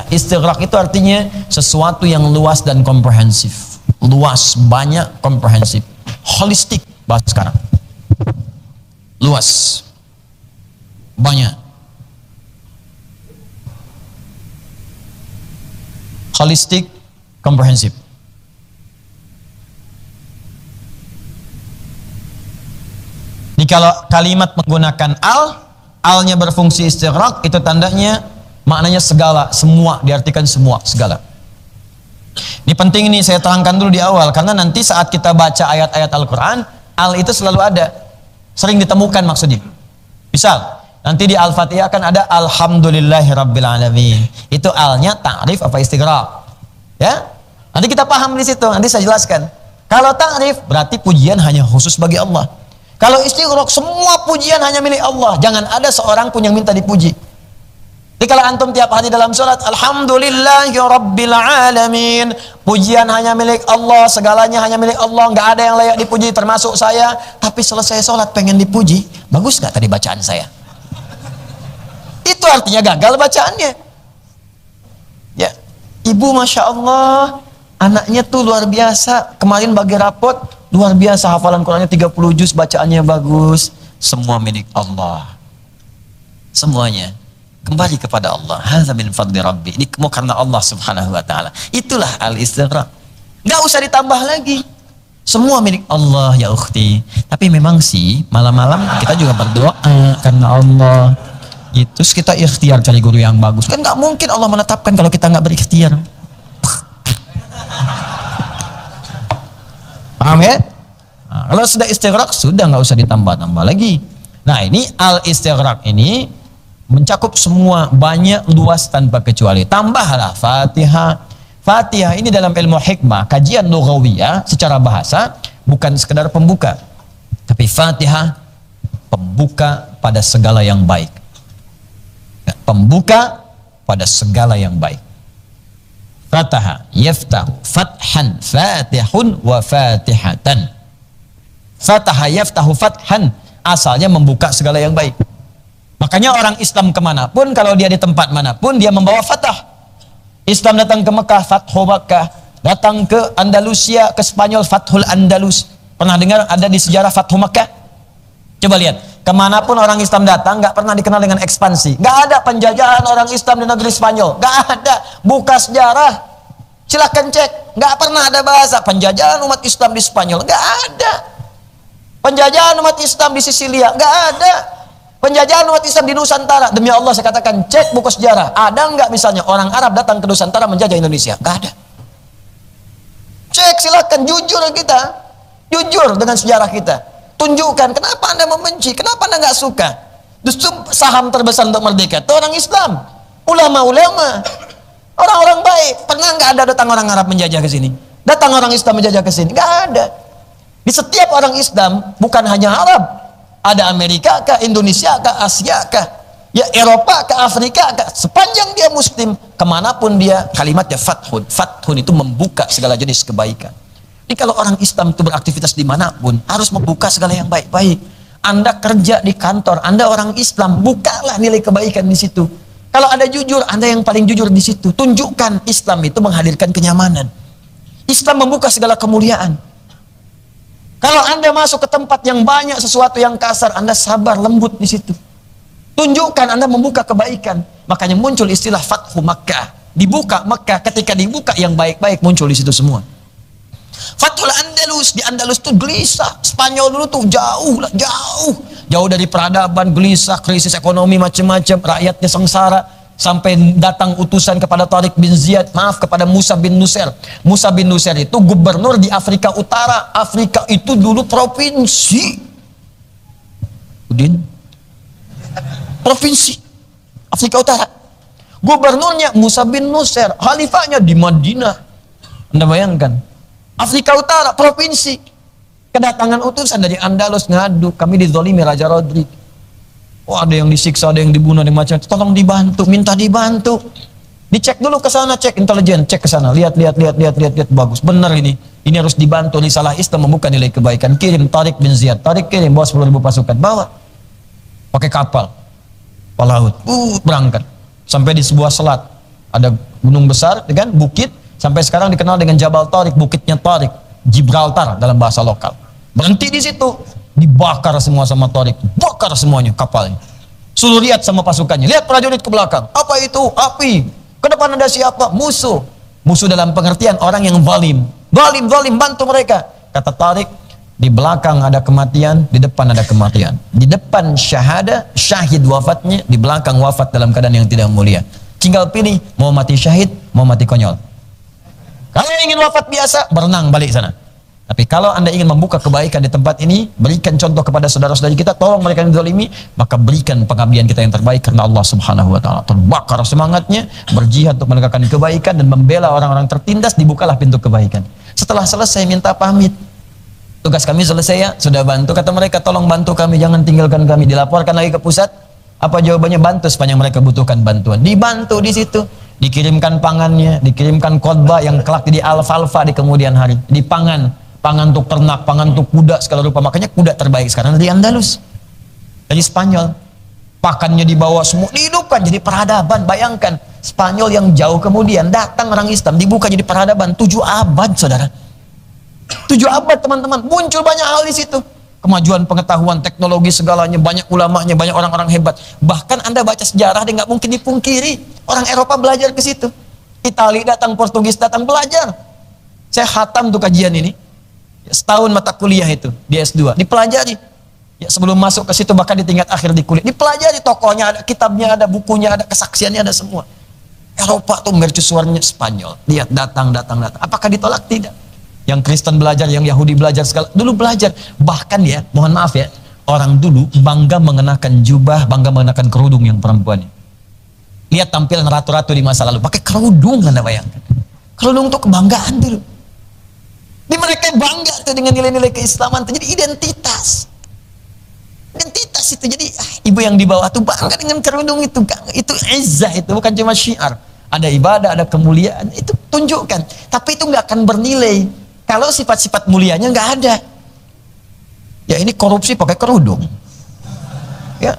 Istighraq itu artinya sesuatu yang luas dan komprehensif. Luas, banyak, komprehensif. Holistik bahasa sekarang. Luas, banyak. Holistik, komprehensif. Ini kalau kalimat menggunakan alnya berfungsi istighraq, itu tandanya maknanya segala, semua, diartikan semua, segala. Ini penting nih saya terangkan dulu di awal, karena nanti saat kita baca ayat-ayat Al-Quran, al itu selalu ada, sering ditemukan maksudnya. Misal, nanti di Al-Fatihah kan ada Alhamdulillahirrabbilalamin. Itu alnya ta'rif apa istighraq? Ya, nanti kita paham di situ, nanti saya jelaskan. Kalau ta'rif berarti pujian hanya khusus bagi Allah. Kalau istighraq semua pujian hanya milik Allah. Jangan ada seorang pun yang minta dipuji. Jadi kalau antum tiap hari dalam sholat, Alhamdulillahirabbilalamin, pujian hanya milik Allah, segalanya hanya milik Allah, nggak ada yang layak dipuji termasuk saya. Tapi selesai sholat pengen dipuji, bagus nggak tadi bacaan saya? Itu artinya gagal bacaannya. Ya, ibu masya Allah, anaknya tuh luar biasa. Kemarin bagi rapot, luar biasa hafalan Qurannya 30 juz, bacaannya bagus. Semua milik Allah. Semuanya kembali kepada Allah. Hadza min fadli Rabbi. Ini mau karena Allah Subhanahu wa taala. Itulah al-istighraq. Enggak usah ditambah lagi. Semua milik Allah ya ukhti. Tapi memang sih malam-malam kita juga berdoa karena Allah. Gitu. Terus kita ikhtiar cari guru yang bagus. Kan nggak mungkin Allah menetapkan kalau kita nggak berikhtiar. Paham ya? Nah, kalau sudah istighraq sudah nggak usah ditambah-tambah lagi. Nah ini al-istighraq ini mencakup semua, banyak, luas tanpa kecuali. Tambahlah Fatihah. Fatihah ini dalam ilmu hikmah, kajian lughawiyah secara bahasa bukan sekedar pembuka, tapi Fatihah pembuka pada segala yang baik. Pembuka pada segala yang baik. Fataha yaftahu fathan fatihun wa fatihatan. Fataha yaftahu fathan, asalnya membuka segala yang baik. Makanya orang Islam kemanapun, kalau dia di tempat manapun, dia membawa fatah. Islam datang ke Mekah, Fathu Makkah. Datang ke Andalusia, ke Spanyol, Fathul Andalus. Pernah dengar ada di sejarah Fathu Makkah? Coba lihat, kemanapun orang Islam datang, nggak pernah dikenal dengan ekspansi. Nggak ada penjajahan orang Islam di negeri Spanyol. Nggak ada. Buka sejarah, silahkan cek. Nggak pernah ada bahasa penjajahan umat Islam di Spanyol. Nggak ada. Penjajahan umat Islam di Sisilia. Nggak ada. Penjajahan umat Islam di Nusantara. Demi Allah saya katakan, cek buku sejarah. Ada nggak misalnya orang Arab datang ke Nusantara menjajah Indonesia? Nggak ada. Cek silahkan, jujur kita. Jujur dengan sejarah kita. Tunjukkan kenapa Anda membenci, kenapa Anda nggak suka. Justru saham terbesar untuk merdeka itu orang Islam, ulama-ulama, orang-orang baik. Pernah nggak ada datang orang Arab menjajah ke sini? Datang orang Islam menjajah ke sini? Nggak ada. Di setiap orang Islam, bukan hanya Arab, ada Amerika kah, Indonesia kah, Asia kah, ya Eropa kah, Afrika kah, sepanjang dia Muslim, kemanapun dia, kalimatnya fathun. Fathun itu membuka segala jenis kebaikan. Jadi kalau orang Islam itu beraktivitas dimanapun, harus membuka segala yang baik-baik. Anda kerja di kantor, Anda orang Islam, bukalah nilai kebaikan di situ. Kalau ada jujur, Anda yang paling jujur di situ. Tunjukkan Islam itu menghadirkan kenyamanan. Islam membuka segala kemuliaan. Kalau Anda masuk ke tempat yang banyak sesuatu yang kasar, Anda sabar, lembut di situ. Tunjukkan Anda membuka kebaikan. Makanya muncul istilah Fathu Makkah. Dibuka Makkah, ketika dibuka yang baik-baik muncul di situ semua. Fathul Andalus, di Andalus tuh gelisah. Spanyol dulu tuh jauh lah, jauh dari peradaban, gelisah, krisis ekonomi macam-macam, rakyatnya sengsara. Sampai datang utusan kepada Tariq bin Ziyad, kepada Musa bin Nusair. Musa bin Nusair itu gubernur di Afrika Utara. Afrika itu dulu provinsi. Udin, provinsi Afrika Utara. Gubernurnya Musa bin Nusair, khalifahnya di Madinah. Anda bayangkan, Afrika Utara, provinsi. Kedatangan utusan dari Andalus ngadu, kami dizolimi Raja Rodrik. Oh, ada yang disiksa, ada yang dibunuh, ada yang macam. Tolong dibantu, minta dibantu. Dicek dulu ke sana, cek intelijen, cek ke sana, lihat, bagus, benar ini. Ini harus dibantu, ini salah Islam membuka nilai kebaikan. Kirim Tariq bin Ziyad, Tariq kirim, bawa 10.000 pasukan, bawa. Pakai kapal, laut, berangkat. Sampai di sebuah selat, ada gunung besar, kan, bukit, sampai sekarang dikenal dengan Jabal Tariq, bukitnya Tariq, Gibraltar dalam bahasa lokal. Berhenti di situ, dibakar semua sama Tariq, bakar semuanya kapalnya. Suruh lihat sama pasukannya, lihat prajurit ke belakang, apa itu? Api. Ke depan ada siapa? Musuh. Musuh dalam pengertian orang yang zalim. Zalim, bantu mereka. Kata Tariq, di belakang ada kematian, di depan ada kematian. Di depan syahid wafatnya, di belakang wafat dalam keadaan yang tidak mulia. Tinggal pilih, mau mati syahid, mau mati konyol. Kalau ingin wafat biasa, berenang balik sana. Tapi kalau Anda ingin membuka kebaikan di tempat ini, berikan contoh kepada saudara-saudari kita, tolong mereka yang zalimi, maka berikan pengabdian kita yang terbaik karena Allah Subhanahu wa taala. Terbakar semangatnya, berjihad untuk menegakkan kebaikan dan membela orang-orang tertindas, dibukalah pintu kebaikan. Setelah selesai minta pamit. Tugas kami selesai ya, sudah bantu, kata mereka, tolong bantu kami, jangan tinggalkan kami. Dilaporkan lagi ke pusat, apa jawabannya? Bantu sepanjang mereka butuhkan bantuan. Dibantu di situ, dikirimkan pangannya, dikirimkan khotbah yang kelak di alfalfa di kemudian hari, di pangan untuk ternak, pangan untuk kuda segala rupa. Makanya kuda terbaik sekarang dari Andalus, dari Spanyol. Pakannya dibawa semua, dihidupkan jadi peradaban. Bayangkan, Spanyol yang jauh kemudian datang orang Islam, dibuka jadi peradaban. 7 abad, saudara. 7 abad, teman-teman. Muncul banyak hal di situ. Kemajuan pengetahuan, teknologi segalanya, banyak ulamanya, banyak orang-orang hebat. Bahkan Anda baca sejarah, dia nggak mungkin dipungkiri. Orang Eropa belajar ke situ. Italia datang, Portugis datang, belajar. Saya khatam tuh kajian ini. Setahun mata kuliah itu di S2 dipelajari. Ya, sebelum masuk ke situ, bahkan di tingkat akhir di kuliah dipelajari, tokohnya ada, kitabnya ada, bukunya ada, kesaksiannya ada semua. Eropa tuh mercusuarnya Spanyol. Lihat, datang. Apakah ditolak? Tidak. Yang Kristen belajar, yang Yahudi belajar, segala dulu belajar. Bahkan ya, mohon maaf ya, orang dulu bangga mengenakan jubah, bangga mengenakan kerudung yang perempuannya. Lihat tampilan ratu-ratu di masa lalu pakai kerudung, Anda bayangkan. Kerudung tuh kebanggaan dulu. Di mereka bangga tuh dengan nilai-nilai keislaman itu, jadi identitas itu. Jadi ibu yang di bawah tuh bangga dengan kerudung itu izzah, itu bukan cuma syiar. Ada ibadah, ada kemuliaan, itu tunjukkan. Tapi itu nggak akan bernilai kalau sifat-sifat mulianya nggak ada. Ya ini korupsi pakai kerudung, ya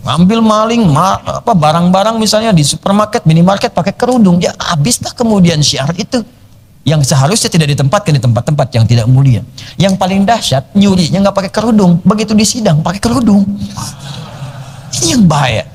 ngambil maling barang-barang misalnya di supermarket, minimarket pakai kerudung, ya habislah kemudian syiar itu yang seharusnya tidak ditempatkan di tempat-tempat yang tidak mulia. Yang paling dahsyat, nyurinya nggak pakai kerudung, begitu di sidang pakai kerudung. Ini yang bahaya.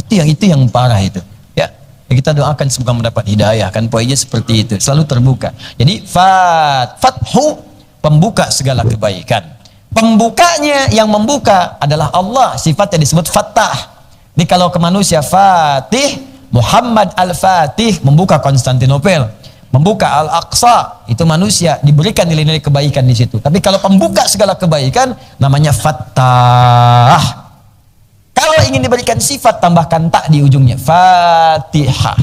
Itu yang parah itu. Ya, kita doakan semoga mendapat hidayah, kan poinnya seperti itu, selalu terbuka. Jadi fathu, pembuka segala kebaikan. Pembukanya, yang membuka adalah Allah, sifatnya disebut Fattah. Ini kalau ke manusia Fatih, Muhammad Al-Fatih, membuka Konstantinopel, membuka Al-Aqsa, itu manusia diberikan nilai-nilai kebaikan di situ. Tapi kalau pembuka segala kebaikan namanya Fattah. Kalau ingin diberikan sifat, tambahkan tak di ujungnya, Fatihah.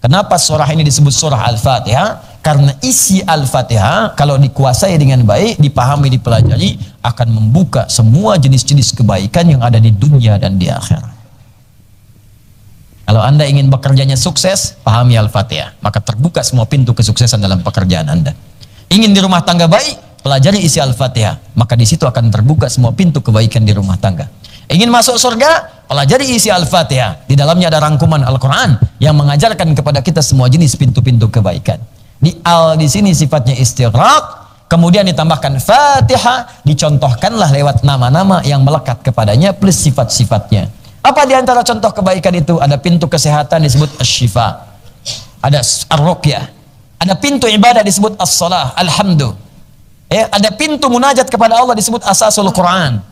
Kenapa surah ini disebut surah Al-Fatihah? Karena isi Al-Fatihah kalau dikuasai dengan baik, dipahami, dipelajari, akan membuka semua jenis-jenis kebaikan yang ada di dunia dan di akhirat. Kalau Anda ingin bekerjanya sukses, pahami Al-Fatihah, maka terbuka semua pintu kesuksesan dalam pekerjaan Anda. Ingin di rumah tangga baik, pelajari isi Al-Fatihah, maka di situ akan terbuka semua pintu kebaikan di rumah tangga. Ingin masuk surga, pelajari isi Al-Fatihah. Di dalamnya ada rangkuman Al-Quran yang mengajarkan kepada kita semua jenis pintu-pintu kebaikan. Di sini sifatnya istighraq, kemudian ditambahkan Fatihah, dicontohkanlah lewat nama-nama yang melekat kepadanya plus sifat-sifatnya. Apa di antara contoh kebaikan itu? Ada pintu kesehatan disebut asy-syifa, ada ar-ruqyah, ada pintu ibadah disebut as-shalah, alhamdulillah. Ya, ada pintu munajat kepada Allah disebut asasul Quran.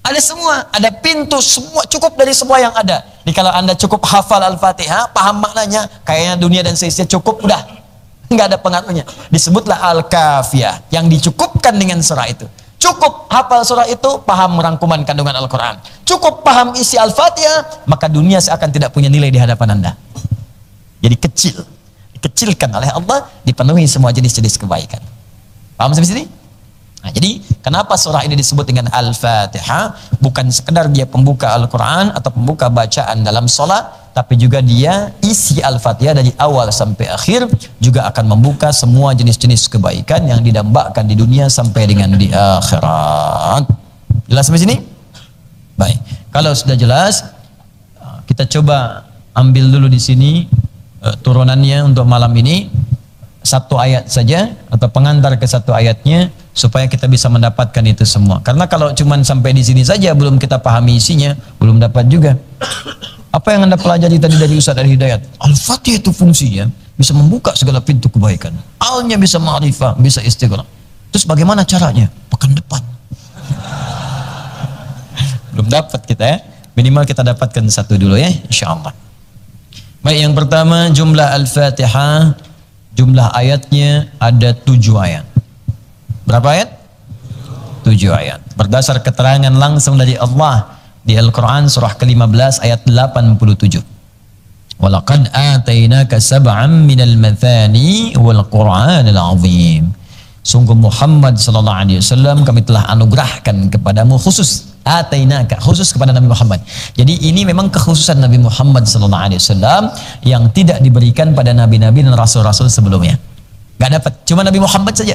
Ada semua, ada pintu semua, cukup dari semua yang ada. Jadi kalau Anda cukup hafal Al-Fatihah, paham maknanya, kayaknya dunia dan seisinya cukup, udah, nggak ada pengaruhnya. Disebutlah Al-Kafiyah, yang dicukupkan dengan surah itu. Cukup hafal surah itu, paham rangkuman kandungan Al-Quran. Cukup paham isi Al-Fatihah, maka dunia seakan tidak punya nilai di hadapan Anda. Jadi kecil, dikecilkan oleh Allah, dipenuhi semua jenis-jenis kebaikan. Paham sampai sini? Nah, jadi kenapa surah ini disebut dengan Al-Fatihah? Bukan sekedar dia pembuka Al-Quran atau pembuka bacaan dalam sholat, tapi juga dia isi Al-Fatihah dari awal sampai akhir juga akan membuka semua jenis-jenis kebaikan yang didambakan di dunia sampai dengan di akhirat. Jelas sampai sini? Baik, kalau sudah jelas, kita coba ambil dulu di sini turunannya untuk malam ini, satu ayat saja atau pengantar ke satu ayatnya supaya kita bisa mendapatkan itu semua. Karena kalau cuman sampai di sini saja belum kita pahami isinya, belum dapat juga. Apa yang Anda pelajari tadi dari Ustaz Al-Hidayat? Al-Fatihah itu fungsinya bisa membuka segala pintu kebaikan. Al-nya bisa ma'rifah, bisa istighfar. Terus bagaimana caranya? Pekan depan. Belum dapat kita ya. Minimal kita dapatkan satu dulu ya, insyaallah. Baik, yang pertama jumlah Al-Fatihah, jumlah ayatnya ada 7 ayat. Berapa ayat? 7 ayat. Berdasar keterangan langsung dari Allah di Al-Quran surah ke-15 ayat 87. Walaqad atainaka sab'an minal mathani wal Qur'anil azim. Sungguh Muhammad sallallahu alaihi wasallam kami telah anugerahkan kepadamu khusus, atainaka khusus kepada Nabi Muhammad. Jadi ini memang kekhususan Nabi Muhammad sallallahu alaihi wasallam yang tidak diberikan pada nabi-nabi dan rasul-rasul sebelumnya. Gak dapat, cuma Nabi Muhammad saja.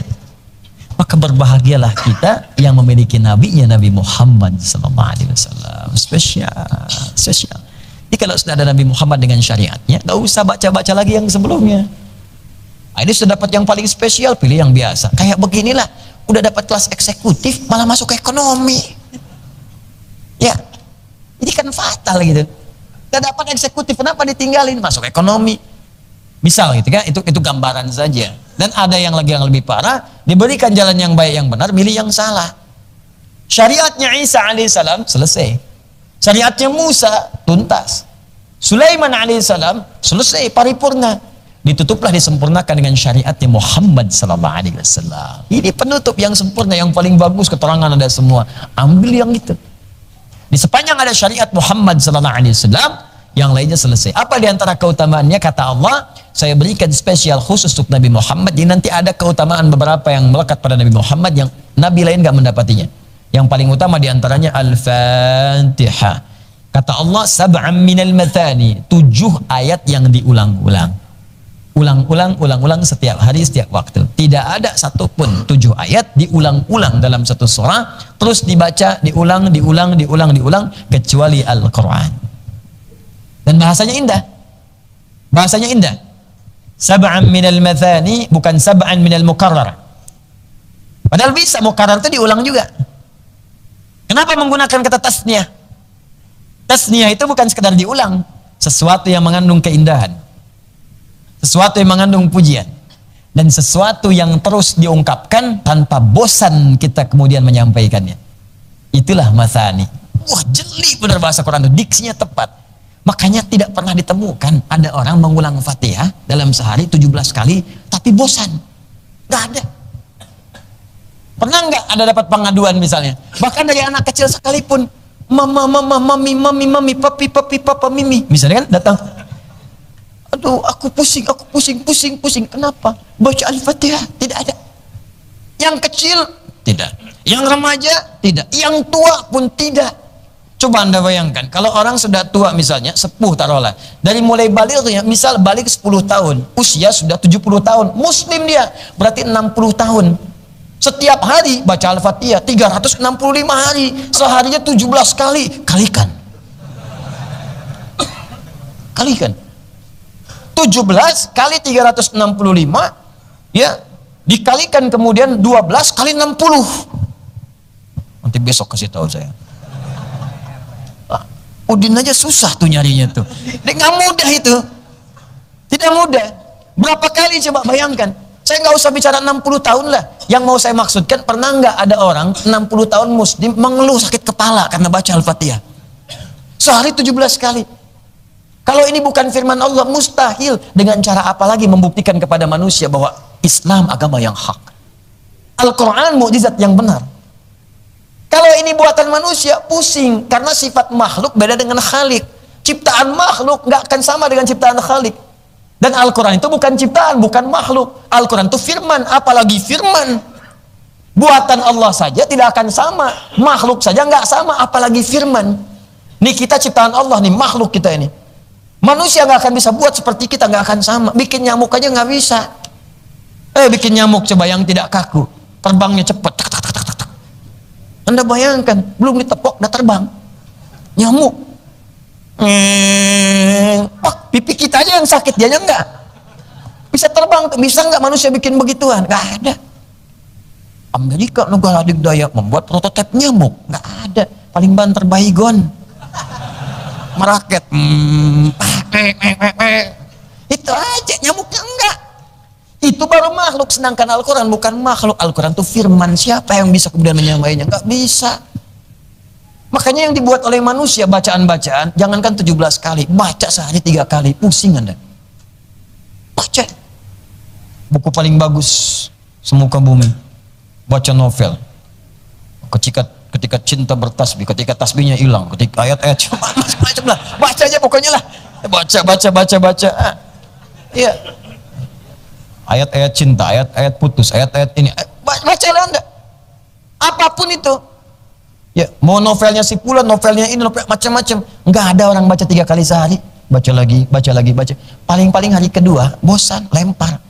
Maka berbahagialah kita yang memiliki nabinya Nabi Muhammad sallallahu alaihi wasallam. Spesial. Jadi kalau sudah ada Nabi Muhammad dengan syariatnya, gak usah baca-baca lagi yang sebelumnya. Nah, ini sudah dapat yang paling spesial, pilih yang biasa. Kayak beginilah, udah dapat kelas eksekutif, malah masuk ke ekonomi. Ya, ini kan fatal gitu. Udah dapat eksekutif, kenapa ditinggalin? Masuk ekonomi. Misal gitu kan, itu gambaran saja. Dan ada yang lebih parah, diberikan jalan yang baik yang benar, milih yang salah. Syariatnya Isa alaihissalam selesai. Syariatnya Musa tuntas. Sulaiman alaihissalam selesai paripurna. Ditutuplah, disempurnakan dengan syariatnya Muhammad sallallahu alaihi wasallam. Ini penutup yang sempurna, yang paling bagus, keterangan ada semua. Ambil yang itu. Di sepanjang ada syariat Muhammad sallallahu alaihi wasallam, yang lainnya selesai. Apa di antara keutamaannya? Kata Allah, saya berikan spesial khusus untuk Nabi Muhammad. Ini nanti ada keutamaan beberapa yang melekat pada Nabi Muhammad yang Nabi lain gak mendapatinya. Yang paling utama di antaranya Al-Fatihah. Kata Allah, sab'an minal mathani, 7 ayat yang diulang-ulang. Ulang-ulang setiap hari, setiap waktu. Tidak ada satupun 7 ayat diulang-ulang dalam satu surah, terus dibaca, diulang, kecuali Al-Quran. Dan bahasanya indah. Bahasanya indah. Sab'an minal mathani, bukan sab'an minal mukarrar. Padahal bisa, mukarrar itu diulang juga. Kenapa menggunakan kata tasniyah? Tasniyah itu bukan sekedar diulang. Sesuatu yang mengandung keindahan. Sesuatu yang mengandung pujian. Dan sesuatu yang terus diungkapkan tanpa bosan kita kemudian menyampaikannya. Itulah mathani. Wah, jeli benar bahasa Quran itu, diksinya tepat. Makanya tidak pernah ditemukan ada orang mengulang Fatihah dalam sehari 17 kali tapi bosan. Gak ada. Pernah nggak ada dapat pengaduan misalnya? Bahkan dari anak kecil sekalipun, mami, papi, papa, mimi. Misalnya kan datang, aduh aku pusing. Kenapa? Baca Al-Fatihah. Tidak ada. Yang kecil tidak. Yang remaja tidak. Yang tua pun tidak. Coba Anda bayangkan, kalau orang sudah tua misalnya, sepuh taruhlah, dari mulai balighnya, misal balik 10 tahun, usia sudah 70 tahun, muslim dia, berarti 60 tahun. Setiap hari baca Al-Fatihah, 365 hari, seharinya 17 kali, kalikan. 17 kali 365, ya, dikalikan kemudian 12 kali 60. Nanti besok kasih tahu saya. Udin aja susah tuh nyarinya tuh. Nggak mudah itu. Tidak mudah. Berapa kali coba bayangkan. Saya nggak usah bicara 60 tahun lah. Yang mau saya maksudkan, pernah nggak ada orang 60 tahun muslim mengeluh sakit kepala karena baca Al-Fatihah? Sehari 17 kali. Kalau ini bukan firman Allah, mustahil. Dengan cara apa lagi membuktikan kepada manusia bahwa Islam agama yang hak. Al-Quran mukjizat yang benar. Kalau ini buatan manusia, pusing. Karena sifat makhluk beda dengan khalik. Ciptaan makhluk nggak akan sama dengan ciptaan khalik. Dan Al-Quran itu bukan ciptaan, bukan makhluk. Al-Quran itu firman, apalagi firman. Buatan Allah saja tidak akan sama. Makhluk saja nggak sama, apalagi firman. Nih kita ciptaan Allah nih, makhluk kita ini. Manusia nggak akan bisa buat seperti kita, nggak akan sama. Bikin nyamuk aja nggak bisa. Bikin nyamuk coba yang tidak kaku. Terbangnya cepat. Anda bayangkan, belum ditepok, udah terbang. Nyamuk. Wah, pipi kita aja yang sakit, dia enggak. Bisa terbang, bisa nggak manusia bikin begituan? Nggak ada. Amerika negara adidaya membuat prototipe nyamuk, nggak ada. Paling banter baygon, meraket, itu aja, nyamuknya enggak. Itu baru makhluk, sedangkan Al-Quran bukan makhluk. Al-Quran itu firman, siapa yang bisa kemudian menyamainya? Nggak bisa. Makanya yang dibuat oleh manusia, bacaan-bacaan, jangankan 17 kali, baca sehari 3 kali, pusing Anda. Baca. Buku paling bagus semuka bumi, baca novel. Ketika cinta bertasbih, ketika tasbihnya hilang, ketika ayat-ayat macam-macam lah, baca aja pokoknya lah, baca. Iya, ayat-ayat cinta, ayat-ayat putus, ayat-ayat ini, bacalah Anda, apapun itu. Ya, mau novelnya si Fulan, novelnya ini, novel macam-macam, nggak ada orang baca 3 kali sehari, baca lagi, baca. Paling-paling hari kedua bosan, lempar.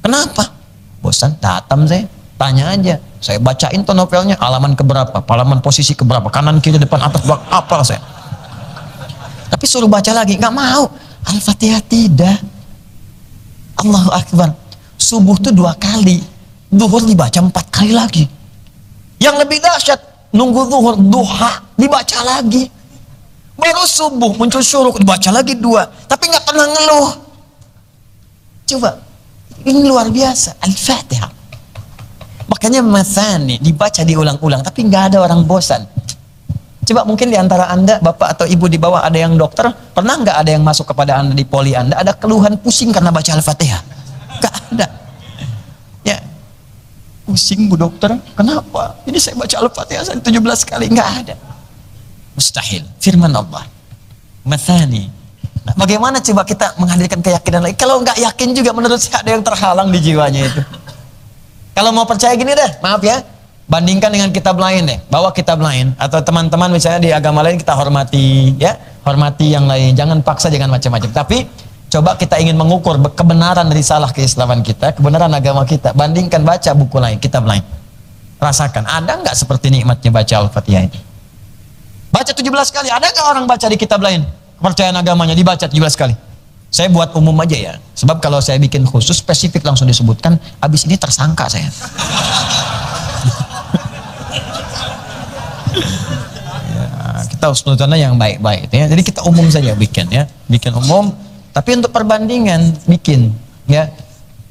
Kenapa? Bosan, datang saya, tanya aja. Saya bacain tuh novelnya, halaman keberapa, halaman posisi keberapa, kanan, kiri, depan, atas, belakang, apal saya. Tapi suruh baca lagi, nggak mau. Al-Fatihah tidak. Allahu Akbar. Subuh tuh 2 kali, zuhur dibaca 4 kali lagi. Yang lebih dahsyat, nunggu zuhur, duha, dibaca lagi. Baru subuh muncul syuruk, dibaca lagi 2, tapi nggak pernah ngeluh. Coba. Ini luar biasa, Al-Fatihah. Makanya mathani dibaca diulang-ulang, tapi nggak ada orang bosan. Coba mungkin di antara Anda, bapak atau ibu di bawah ada yang dokter, pernah nggak ada yang masuk kepada Anda di poli Anda, ada keluhan pusing karena baca Al-Fatihah? Nggak ada. Ya, pusing bu dokter, kenapa? Ini saya baca Al-Fatihah 17 kali, nggak ada. Mustahil, firman Allah. Mathani. Nah, bagaimana coba kita menghadirkan keyakinan lagi? Kalau nggak yakin juga menurut saya ada yang terhalang di jiwanya itu. Kalau mau percaya gini deh, maaf ya, bandingkan dengan kitab lain deh. Bawa kitab lain atau teman-teman misalnya di agama lain kita hormati, ya, hormati yang lain. Jangan paksa, jangan macam-macam. Tapi coba kita ingin mengukur kebenaran risalah keislaman kita, kebenaran agama kita. Bandingkan, baca buku lain, kitab lain. Rasakan, ada nggak seperti nikmatnya baca Al-Fatihah ini? Baca 17 kali, ada nggak orang baca di kitab lain? Kepercayaan agamanya dibaca 17 kali. Saya buat umum aja ya, sebab kalau saya bikin khusus spesifik langsung disebutkan, habis ini tersangka saya. Ya, kita husnudzon yang baik-baik ya. Jadi kita umum saja bikin ya, bikin umum, tapi untuk perbandingan bikin ya.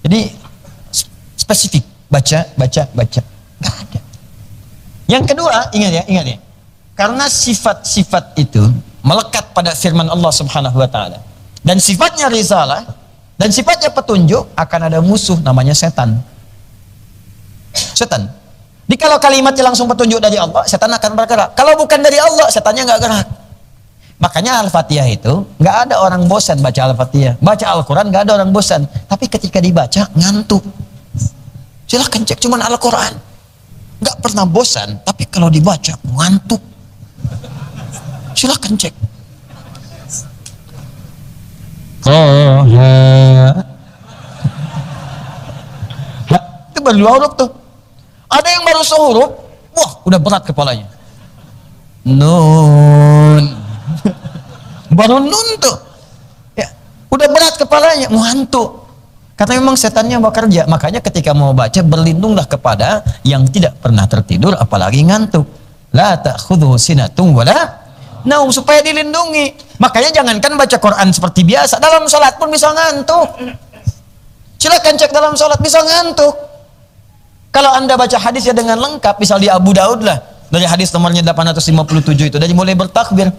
Jadi spesifik, baca. Nggak ada. Yang kedua, ingat ya. Karena sifat-sifat itu melekat pada firman Allah Subhanahu wa taala. Dan sifatnya risalah dan sifatnya petunjuk, akan ada musuh namanya setan. Setan. Jadi kalau kalimatnya langsung petunjuk dari Allah, setan akan bergerak. Kalau bukan dari Allah, setannya nggak gerak. Makanya Al-Fatihah itu nggak ada orang bosan baca Al-Fatihah. Baca Al-Quran nggak ada orang bosan. Tapi ketika dibaca ngantuk. Silahkan cek, cuman Al-Quran nggak pernah bosan. Tapi kalau dibaca ngantuk. Silahkan cek. Itu baru 2 huruf tuh. Ada yang baru sehuruf, wah udah berat kepalanya. Nun. Baru nun tuh. Ya, udah berat kepalanya, ngantuk. Karena memang setannya bekerja. Makanya ketika mau baca, berlindunglah kepada yang tidak pernah tertidur, apalagi ngantuk. La ta'khudhuhu sinatun wala naum, supaya dilindungi. Makanya jangankan baca Quran seperti biasa, dalam sholat pun bisa ngantuk. Silakan cek dalam sholat, bisa ngantuk. Kalau Anda baca hadis ya dengan lengkap, misal di Abu Daud lah, dari hadis nomornya 857 itu, dari mulai bertakbir,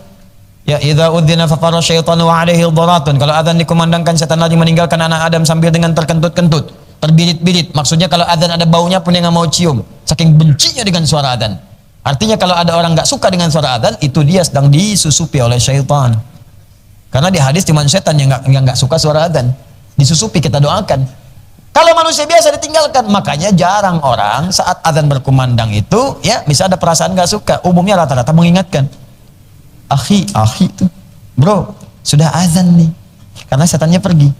ya idza udzina fa fara syaitanu wa alaihi dharatun. Kalau azan dikumandangkan, setan lagi meninggalkan anak Adam sambil dengan terkentut-kentut, terbirit-birit. Maksudnya kalau azan ada baunya pun dia nggak mau cium, saking bencinya dengan suara azan. Artinya kalau ada orang nggak suka dengan suara adzan, itu dia sedang disusupi oleh syaitan. Karena di hadis cuma setan yang nggak suka suara adzan, disusupi, kita doakan. Kalau manusia biasa ditinggalkan, makanya jarang orang saat adzan berkumandang itu, ya bisa ada perasaan nggak suka. Umumnya rata-rata mengingatkan, akhi itu, bro, sudah adzan nih, karena setannya pergi.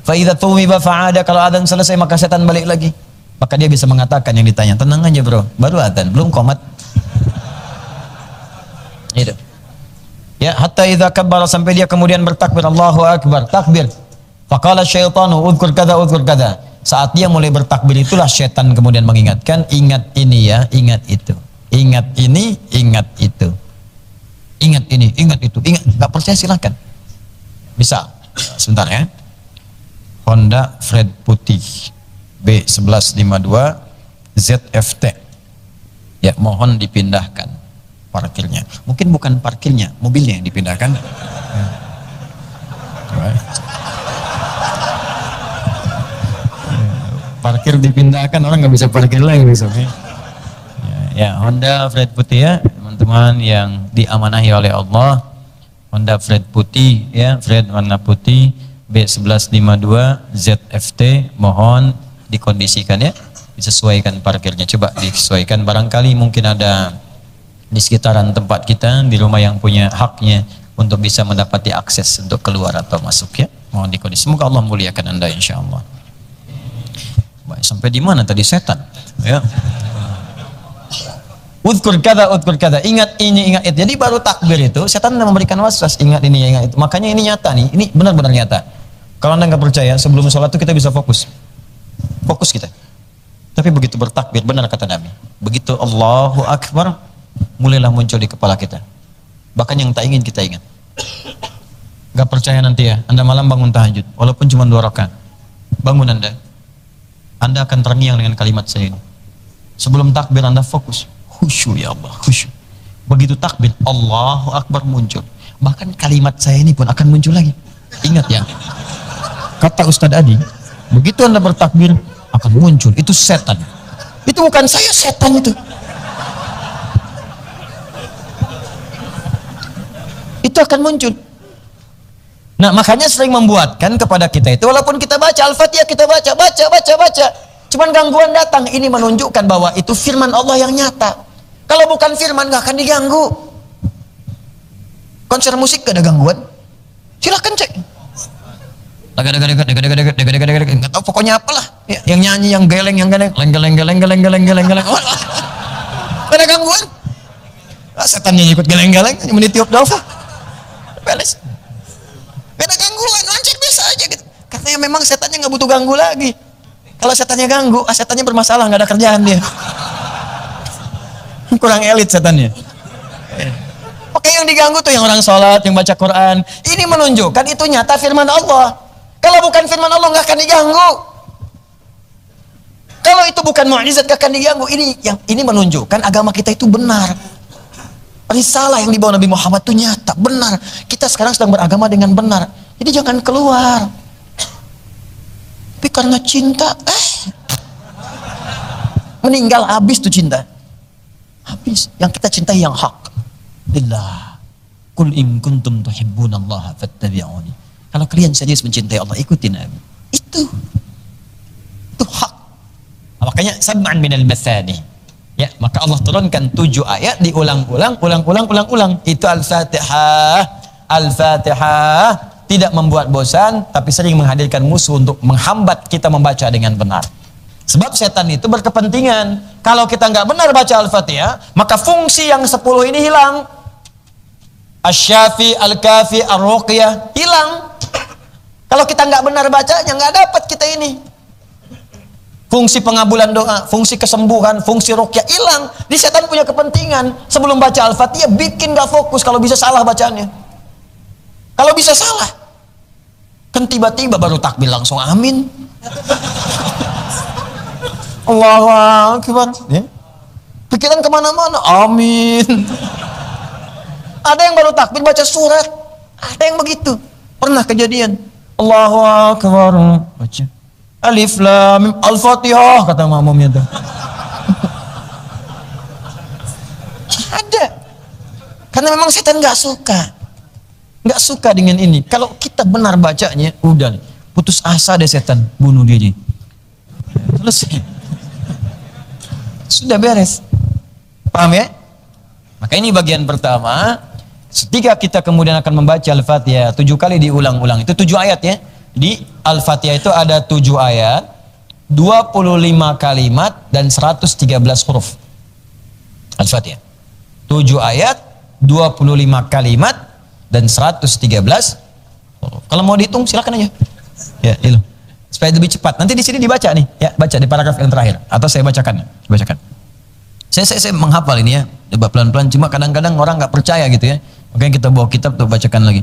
Fa idza tuwiba fa'ada, kalau adzan selesai maka setan balik lagi. Maka dia bisa mengatakan yang ditanya, tenang aja bro, baru adzan, belum qomat. Itu. Ya, ya, hatta idza kabbara, sampai dia kemudian bertakbir, Allahu akbar, takbir. Faqala syaitanu udhkur kada udhkur kada. Saat dia mulai bertakbir itulah syaitan kemudian mengingatkan, ingat ini ya, ingat itu. Ingat ini, ingat itu. Ingat ini, ingat itu, ingat. Enggak percaya silakan. Bisa. Sebentar ya. Honda Fred putih B1152 ZFT. Ya, mohon dipindahkan parkirnya. Mungkin bukan parkirnya, mobilnya yang dipindahkan. Parkir dipindahkan, orang nggak bisa parkir lagi besoknya. Ya, Honda Fred putih ya, teman-teman yang diamanahi oleh Allah. Honda Fred putih ya, Fred warna putih B1152 ZFT, mohon dikondisikan ya, disesuaikan parkirnya. Coba disesuaikan, barangkali mungkin ada di sekitaran tempat kita, di rumah yang punya haknya untuk bisa mendapati akses untuk keluar atau masuk ya. Mohon dikondisi. Semoga Allah muliakan Anda insyaallah. Baik, sampai di mana tadi setan? Ya. Udhkur kada, ingat ini, ingat itu. Jadi baru takbir itu setan memberikan waswas, ingat ini, ingat itu. Makanya ini nyata nih, ini benar-benar nyata. Kalau Anda nggak percaya, sebelum sholat itu kita bisa fokus kita. Tapi begitu bertakbir, benar kata Nabi, begitu Allahu Akbar, mulailah muncul di kepala kita. Bahkan yang tak ingin kita ingat. Gak percaya nanti ya, Anda malam bangun tahajud, walaupun cuma 2 rakaat, bangun Anda akan terngiang dengan kalimat saya ini. Sebelum takbir Anda fokus, khusyuk ya Allah, khusyuk. Begitu takbir, Allahu Akbar muncul. Bahkan kalimat saya ini pun akan muncul lagi. Ingat ya, kata Ustadz Adi, begitu Anda bertakbir akan muncul, itu setan. Itu bukan saya, setan itu. Itu akan muncul. Nah, makanya sering membuatkan kepada kita itu, walaupun kita baca Al-Fatihah, kita baca. Cuman gangguan datang, ini menunjukkan bahwa itu firman Allah yang nyata. Kalau bukan firman, nggak akan diganggu. Konser musik gak ada gangguan. Silahkan cek. Nggak tahu pokoknya apalah. Ya, yang nyanyi, yang geleng, gak ada gangguan. Setannya ikut geleng-geleng, menitiup dalfa. Beres. Beda gangguan, lancar biasa aja gitu. Katanya memang setannya nggak butuh ganggu lagi. Kalau setannya ganggu, setannya bermasalah, nggak ada kerjaan dia. Kurang elit setannya. Oke, yang diganggu tuh yang orang sholat, yang baca Quran. Ini menunjukkan itu nyata firman Allah. Kalau bukan firman Allah nggak akan diganggu. Kalau itu bukan mukjizat nggak akan diganggu. Ini menunjukkan agama kita itu benar. Risalah yang dibawa Nabi Muhammad itu nyata, benar. Kita sekarang sedang beragama dengan benar. Jadi jangan keluar. Tapi karena cinta, meninggal habis tuh cinta. Habis. Yang kita cintai yang hak. Lillah. Qul in kuntum tuhibbunallaha fattabi'uni. Kalau kalian serius mencintai Allah, ikuti Nabi. Itu hak. Makanya sab'an minal mathani. Ya, maka Allah turunkan 7 ayat, diulang-ulang. Itu Al-Fatihah. Al-Fatihah tidak membuat bosan, tapi sering menghadirkan musuh untuk menghambat kita membaca dengan benar. Sebab setan itu berkepentingan. Kalau kita nggak benar baca Al-Fatihah, maka fungsi yang 10 ini hilang. Asy-Syafi, Al-Kafi, Ar-Ruqyah hilang. Kalau kita nggak benar bacanya, nggak dapat kita ini. Fungsi pengabulan doa, fungsi kesembuhan, fungsi ruqyah hilang. Di setan punya kepentingan. Sebelum baca Al-Fatihah bikin gak fokus, kalau bisa salah bacaannya. Kalau bisa salah, kan tiba-tiba baru takbir langsung amin. Allahu Akbar. Ya. Pikiran kemana-mana, amin. Ada yang baru takbir baca surat, ada yang begitu. Pernah kejadian. Allahu Akbar, baca Alif Lam Mim, Al-Fatihah kata makmumnya tuh. Ada. Karena memang setan nggak suka dengan ini. Kalau kita benar bacanya, udah putus asa deh setan, bunuh dia. Selesai. Sudah beres. Paham ya? Maka ini bagian pertama. Ketika kita kemudian akan membaca Al-Fatihah 7 kali diulang-ulang, itu 7 ayat ya. Di Al-Fatihah itu ada 7 ayat, 25 kalimat, dan 113 huruf. Al-Fatihah 7 ayat, 25 kalimat, dan 113 huruf. Kalau mau dihitung silakan aja. Ya, itu. Supaya lebih cepat. Nanti di sini dibaca nih, ya, baca di paragraf yang terakhir atau saya bacakan. Saya menghafal ini ya, coba pelan-pelan, cuma kadang-kadang orang nggak percaya gitu ya. Makanya kita bawa kitab untuk bacakan lagi.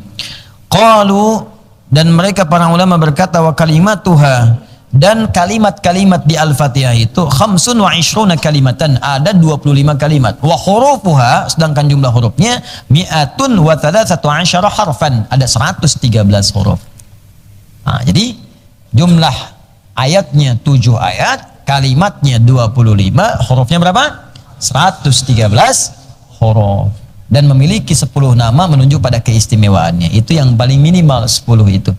Qalu, dan mereka para ulama berkata, wa kalimatuha, dan kalimat-kalimat di Al-Fatihah itu khamsun wa ishruna kalimatan, ada 25 kalimat. Wa hurufuha, sedangkan jumlah hurufnya mi'atun wa thalathatu asyara harfan, ada 113 huruf. Nah, jadi jumlah ayatnya 7 ayat, kalimatnya 25, hurufnya berapa? 113 huruf. Dan memiliki 10 nama menunjuk pada keistimewaannya. Itu yang paling minimal 10 itu.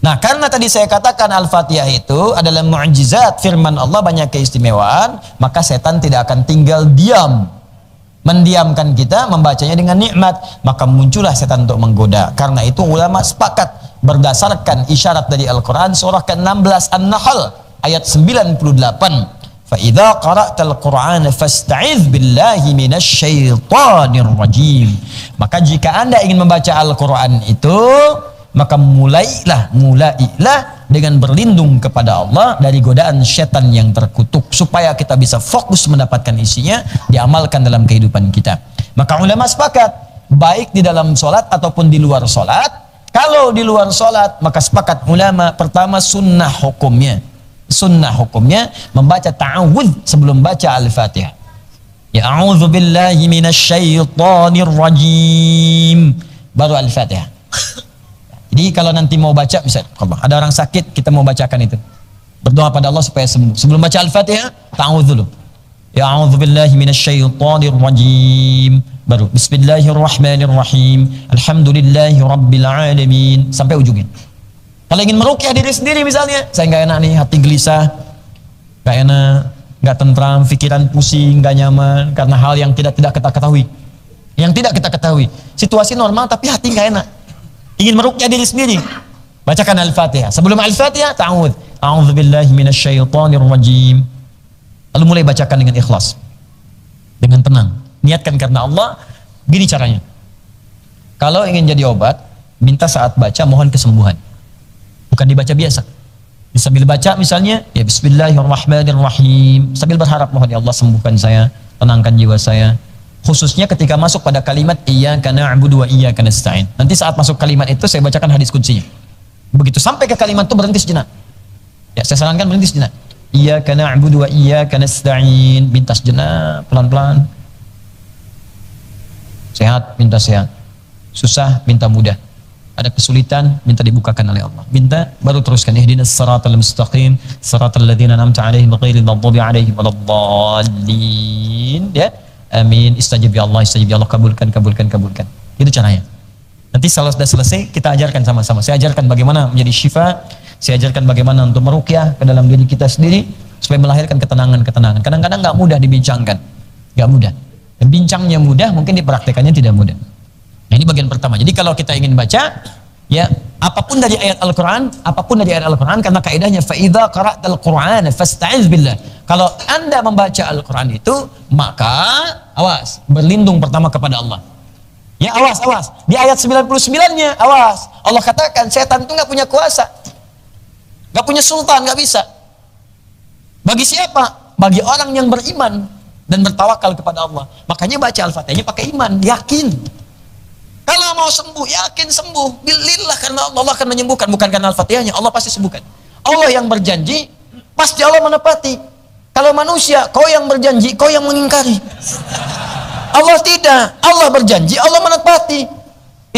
Nah, karena tadi saya katakan Al-Fatihah itu adalah mu'jizat firman Allah, banyak keistimewaan, maka setan tidak akan tinggal diam, mendiamkan kita membacanya dengan nikmat, maka muncullah setan untuk menggoda. Karena itu ulama sepakat berdasarkan isyarat dari Al-Quran surah ke-16 An-Nahl ayat 98, فَإِذَا قَرَأْتَ الْقُرْآنَ فَاسْتَعِذْ بِاللَّهِ مِنَ الشَّيْطَانِ الرَّجِيمِ. Maka jika Anda ingin membaca Al-Quran itu, maka mulailah dengan berlindung kepada Allah dari godaan setan yang terkutuk, supaya kita bisa fokus mendapatkan isinya, diamalkan dalam kehidupan kita. Maka ulama sepakat, baik di dalam sholat ataupun di luar sholat. Kalau di luar sholat, maka sepakat ulama, pertama sunnah hukumnya membaca ta'awudz sebelum baca Al-Fatihah. Ya, a'udzu billahi minasyaitonir rajim, baru Al-Fatihah. Jadi kalau nanti mau baca, misalnya ada orang sakit, kita mau bacakan itu, berdoa pada Allah supaya sembuh. Sebelum baca Al-Fatihah, ta'awudz dulu. Ya, a'udzu billahi minasyaitonir rajim, baru bismillahirrahmanirrahim, alhamdulillahi rabbil alamin, sampai ujungnya. Kalau ingin meruqyah diri sendiri misalnya, saya nggak enak nih, hati gelisah, nggak enak, nggak tentram, pikiran pusing, nggak nyaman karena hal yang tidak kita ketahui, situasi normal tapi hati nggak enak, ingin meruqyah diri sendiri, bacakan Al-Fatihah. Sebelum Al-Fatihah, ta'awudz, a'udzubillahi minasyaitonir rajim, lalu mulai bacakan dengan ikhlas, dengan tenang, niatkan karena Allah. Gini caranya, kalau ingin jadi obat, minta saat baca mohon kesembuhan, bukan dibaca biasa. Sambil baca misalnya, ya bismillahirrahmanirrahim, sambil berharap mohon ya Allah sembuhkan saya, tenangkan jiwa saya. Khususnya ketika masuk pada kalimat iyyaka na'budu wa iyyaka nasta'in. Nanti saat masuk kalimat itu saya bacakan hadis qudsinya. Begitu sampai ke kalimat itu berhenti sejenak. Ya, saya sarankan berhenti sejenak. Iyyaka na'budu wa iyyaka nasta'in, minta sejenak, pelan-pelan. Sehat, minta sehat. Susah, minta mudah. Ada kesulitan, minta dibukakan oleh Allah. Minta, baru teruskan. Ihdinas siratal mustaqim, siratal ladzina an'amta 'alaihim ghairil maghdubi 'alaihim waladdallin. Ya. Amin. Istajib ya Allah, kabulkan. Itu caranya. Nanti kalau sudah selesai, kita ajarkan sama-sama. Saya ajarkan bagaimana menjadi syifa, saya ajarkan bagaimana untuk meruqyah ke dalam diri kita sendiri supaya melahirkan ketenangan. Kadang-kadang nggak mudah dibincangkan. Nggak mudah. Dan bincangnya mudah, mungkin dipraktekannya tidak mudah. Nah, ini bagian pertama. Jadi kalau kita ingin baca, ya apapun dari ayat Al-Quran, karena kaidahnya fa'idha qara'tal Qur'ana fasta'iz billah. Kalau Anda membaca Al-Quran itu, maka awas, berlindung pertama kepada Allah. Ya awas. Di ayat 99-nya, awas. Allah katakan setan itu nggak punya kuasa, nggak punya sultan, nggak bisa. Bagi siapa? Bagi orang yang beriman dan bertawakal kepada Allah. Makanya baca Al-Fatihahnya pakai iman, yakin. Kalau mau sembuh, yakin sembuh. Bilillah, karena Allah akan menyembuhkan. Bukan karena Al-Fatihahnya, Allah pasti sembuhkan. Allah yang berjanji, pasti Allah menepati. Kalau manusia, kau yang berjanji, kau yang mengingkari. Allah tidak. Allah berjanji, Allah menepati.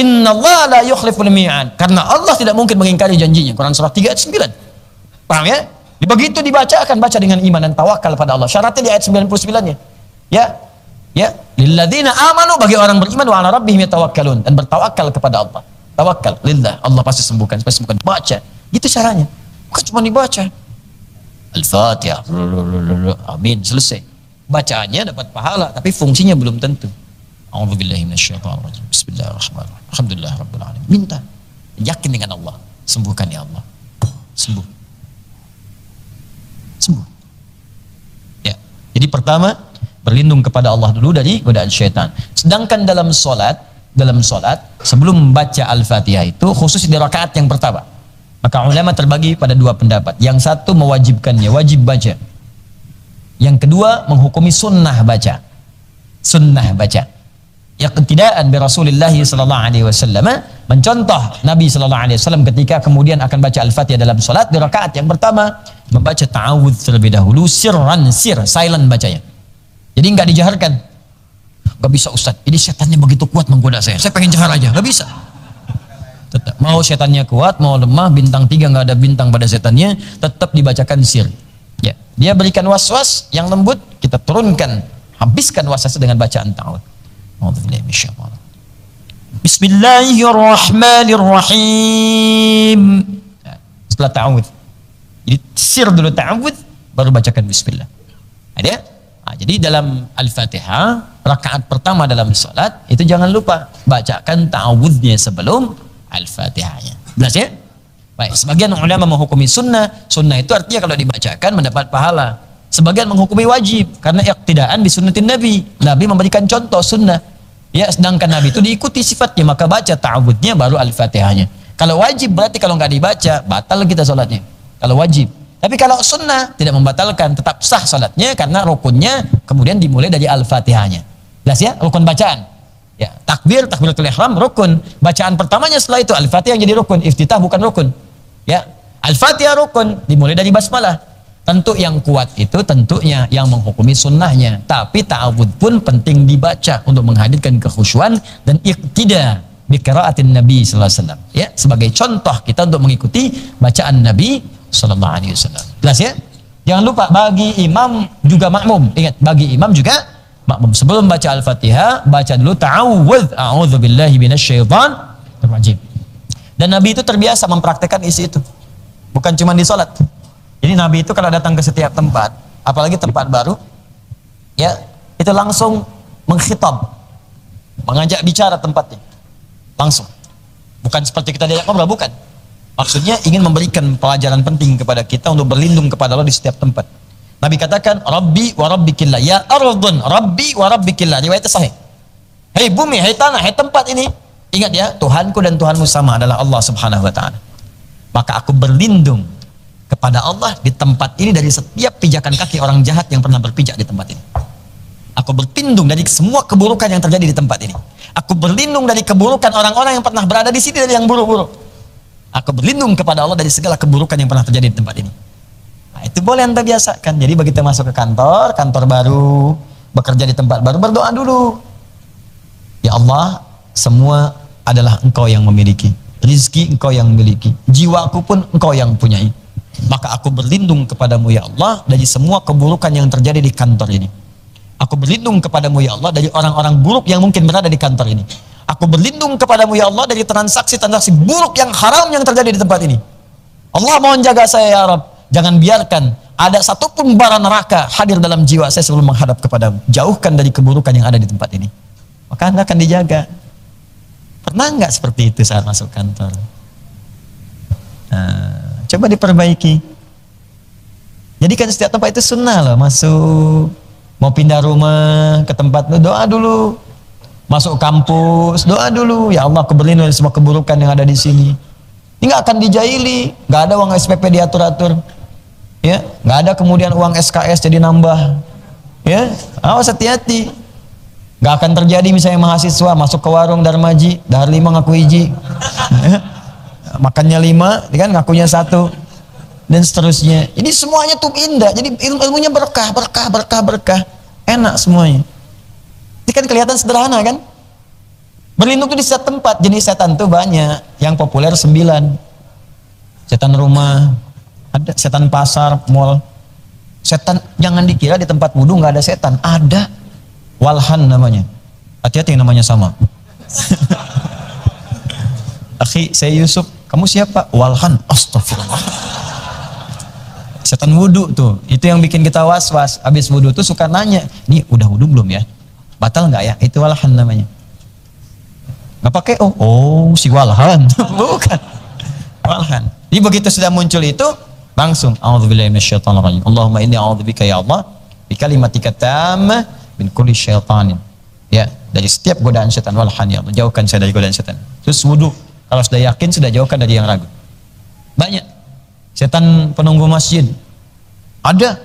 Innallaha la yukhliful mi'ad. Karena Allah tidak mungkin mengingkari janjinya. Quran surah 3 ayat 9. Paham ya? Begitu dibaca, akan baca dengan iman dan tawakal pada Allah. Syaratnya di ayat 99-nya. Ya, lilladzina amanu, bagi orang beriman, wa ala rabbihim yatawakkalun, dan bertawakal kepada Allah. Tawakal lillah, Allah pasti sembuhkan. Baca. Gitu caranya. Bukan cuma dibaca. Al-Fatihah. Amin, selesai. Bacaannya dapat pahala, tapi fungsinya belum tentu. A'udzubillahi minasyaitonir rajim. Bismillahirrahmanirrahim. Alhamdulillahirabbil alamin. Minta. Yakin dengan Allah. Sembuhkan ya Allah. Sembuh. Ya. Jadi pertama, berlindung kepada Allah dulu dari godaan syaitan. Sedangkan dalam sholat, dalam sholat sebelum membaca Al-Fatihah itu khusus di rakaat yang pertama. Maka ulama terbagi pada dua pendapat. Yang satu mewajibkannya, wajib baca. Yang kedua menghukumi sunnah baca. Sunnah baca. Iqtidaan bi Rasulillah sallallahu alaihi wasallam, mencontoh Nabi sallallahu alaihi wasallam ketika kemudian akan baca Al-Fatihah dalam salat di rakaat yang pertama membaca ta'awudz terlebih dahulu silent bacanya. Jadi enggak dijaharkan. Enggak bisa Ustaz, ini setannya begitu kuat menggoda saya pengen jahar aja, enggak bisa. Tetap mau setannya kuat, mau lemah, bintang 3 enggak ada bintang pada setannya, tetap dibacakan sir. Ya, dia berikan waswas yang lembut, kita turunkan, habiskan waswasnya dengan bacaan ta'awudz. Bismillahirrahmanirrahim. Setelah ta'awudz, jadi sir dulu ta'awudz, baru bacakan bismillah. Ada? Jadi dalam Al-Fatihah rakaat pertama dalam salat itu jangan lupa bacakan ta'awudznya sebelum Al-Fatihahnya. Jelas ya? Baik, sebagian ulama menghukumi sunnah itu artinya kalau dibacakan mendapat pahala. Sebagian menghukumi wajib karena iqtidaan bi sunnatin Nabi. Nabi memberikan contoh sunnah. Ya, sedangkan Nabi itu diikuti sifatnya, maka baca ta'awudznya baru Al-Fatihahnya. Kalau wajib berarti kalau nggak dibaca batal kita salatnya. Kalau wajib. Tapi kalau sunnah tidak membatalkan, tetap sah salatnya karena rukunnya kemudian dimulai dari Al-Fatihahnya. Jelas ya? Rukun bacaan. Ya, takbiratul ihram rukun. Bacaan pertamanya setelah itu Al-Fatihah jadi rukun, iftitah bukan rukun. Ya, Al-Fatihah rukun, dimulai dari basmalah. Tentu yang kuat itu tentunya yang menghukumi sunnahnya. Tapi ta'awudz pun penting dibaca untuk menghadirkan kekhusyuan dan iqtida bi qiraatin Nabi sallallahu alaihi wasallam. Ya, sebagai contoh kita untuk mengikuti bacaan Nabi sallallahu alaihi wasallam. Jelas ya? Jangan lupa bagi imam juga makmum. Ingat, bagi imam juga makmum. Sebelum baca Al-Fatihah, baca dulu ta'awudz, a'udzubillahi minasyaitonir rajim. Dan Nabi itu terbiasa mempraktekkan isi itu. Bukan cuma di salat. Jadi Nabi itu kalau datang ke setiap tempat, apalagi tempat baru, ya, itu langsung mengkhitab, mengajak bicara tempatnya. Langsung. Bukan seperti kita diajak ngobrol, bukan. Maksudnya ingin memberikan pelajaran penting kepada kita untuk berlindung kepada Allah di setiap tempat. Nabi katakan, Rabbi wa rabbikillah, ya ardun, Rabbi wa rabbikillah. Riwayatnya sahih. Hei bumi, hei tanah, hei tempat ini. Ingat ya, Tuhanku dan Tuhanmu sama adalah Allah subhanahu wa ta'ala. Maka aku berlindung kepada Allah di tempat ini dari setiap pijakan kaki orang jahat yang pernah berpijak di tempat ini. Aku berlindung dari semua keburukan yang terjadi di tempat ini. Aku berlindung dari keburukan orang-orang yang pernah berada di sini dari yang buruk-buruk. Aku berlindung kepada Allah dari segala keburukan yang pernah terjadi di tempat ini. Nah, itu boleh Anda biasakan. Jadi begitu masuk ke kantor baru, bekerja di tempat baru, berdoa dulu. Ya Allah, semua adalah Engkau yang memiliki. Rizki Engkau yang memiliki. Jiwaku pun Engkau yang punyai. Maka aku berlindung kepadamu ya Allah dari semua keburukan yang terjadi di kantor ini. Aku berlindung kepadamu ya Allah dari orang-orang buruk yang mungkin berada di kantor ini. Aku berlindung kepadamu ya Allah dari transaksi-transaksi buruk yang haram yang terjadi di tempat ini. Allah mohon jaga saya ya Rabb. Jangan biarkan ada satupun bara neraka hadir dalam jiwa saya sebelum menghadap kepadamu. Jauhkan dari keburukan yang ada di tempat ini. Maka Anda akan dijaga. Pernah nggak seperti itu saat masuk kantor? Nah, coba diperbaiki. Jadi kan setiap tempat itu sunnah loh. Masuk, mau pindah rumah ke tempat lu, doa dulu. Masuk kampus, doa dulu. Ya Allah, aku berlindung dari semua keburukan yang ada di sini. Ini nggak akan dijaili, nggak ada uang SPP diatur-atur, ya, nggak ada kemudian uang SKS jadi nambah, ya. Awas hati-hati. Nggak akan terjadi misalnya mahasiswa masuk ke warung Darmaji, dahar 5 ngaku hiji. Makannya 5, kan ngakunya 1, dan seterusnya. Ini semuanya tuh indah. Jadi ilmunya berkah, enak semuanya. Ini kan kelihatan sederhana kan? Berlindung tuh di setiap tempat. Jenis setan tuh banyak. Yang populer 9. Setan rumah, ada setan pasar, mall. Setan jangan dikira di tempat wudhu nggak ada setan. Ada. Walhan namanya. Hati-hati yang namanya sama. Akhi, saya Yusuf. Kamu siapa? Walhan. Astagfirullah. Setan wudhu tuh. Itu yang bikin kita was-was. Habis wudhu tuh suka nanya, "Nih udah wudhu belum ya? Batal nggak ya?" Itu walhan namanya. Nggak pakai oh si walhan. Bukan. Walhan. Jadi begitu sudah muncul itu, langsung a'udzubillahi minasyaitonirrajim. Allahumma inni a'udzubika ya Allah bi kalimatika tammah min kulli syaitanin. Ya. dari setiap godaan setan. Walhan ya Allah, jauhkan saya dari godaan setan. Terus wudu, kalau sudah yakin sudah jauhkan dari yang ragu. Banyak setan penunggu masjid ada,